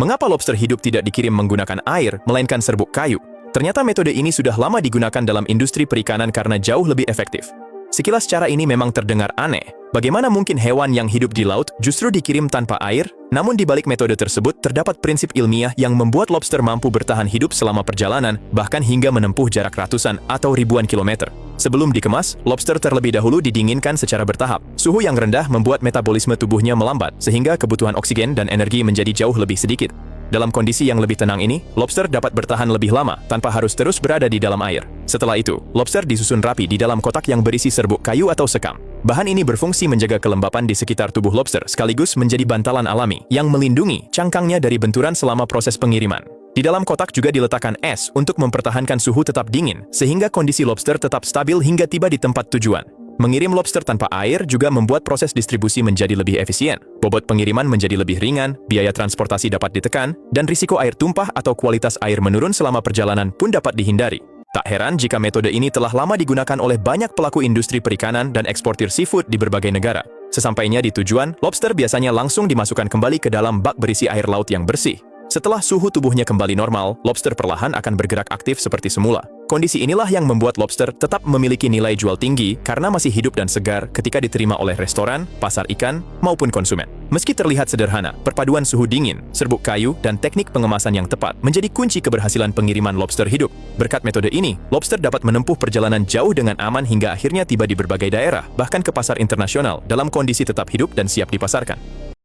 Mengapa lobster hidup tidak dikirim menggunakan air, melainkan serbuk kayu? Ternyata metode ini sudah lama digunakan dalam industri perikanan karena jauh lebih efektif. Sekilas cara ini memang terdengar aneh. Bagaimana mungkin hewan yang hidup di laut justru dikirim tanpa air? Namun di balik metode tersebut terdapat prinsip ilmiah yang membuat lobster mampu bertahan hidup selama perjalanan, bahkan hingga menempuh jarak ratusan atau ribuan kilometer. Sebelum dikemas, lobster terlebih dahulu didinginkan secara bertahap. Suhu yang rendah membuat metabolisme tubuhnya melambat, sehingga kebutuhan oksigen dan energi menjadi jauh lebih sedikit. Dalam kondisi yang lebih tenang ini, lobster dapat bertahan lebih lama tanpa harus terus berada di dalam air. Setelah itu, lobster disusun rapi di dalam kotak yang berisi serbuk kayu atau sekam. Bahan ini berfungsi menjaga kelembapan di sekitar tubuh lobster sekaligus menjadi bantalan alami yang melindungi cangkangnya dari benturan selama proses pengiriman. Di dalam kotak juga diletakkan es untuk mempertahankan suhu tetap dingin, sehingga kondisi lobster tetap stabil hingga tiba di tempat tujuan. Mengirim lobster tanpa air juga membuat proses distribusi menjadi lebih efisien. Bobot pengiriman menjadi lebih ringan, biaya transportasi dapat ditekan, dan risiko air tumpah atau kualitas air menurun selama perjalanan pun dapat dihindari. Tak heran jika metode ini telah lama digunakan oleh banyak pelaku industri perikanan dan eksportir seafood di berbagai negara. Sesampainya di tujuan, lobster biasanya langsung dimasukkan kembali ke dalam bak berisi air laut yang bersih. Setelah suhu tubuhnya kembali normal, lobster perlahan akan bergerak aktif seperti semula. Kondisi inilah yang membuat lobster tetap memiliki nilai jual tinggi karena masih hidup dan segar ketika diterima oleh restoran, pasar ikan, maupun konsumen. Meski terlihat sederhana, perpaduan suhu dingin, serbuk kayu, dan teknik pengemasan yang tepat menjadi kunci keberhasilan pengiriman lobster hidup. Berkat metode ini, lobster dapat menempuh perjalanan jauh dengan aman hingga akhirnya tiba di berbagai daerah, bahkan ke pasar internasional dalam kondisi tetap hidup dan siap dipasarkan.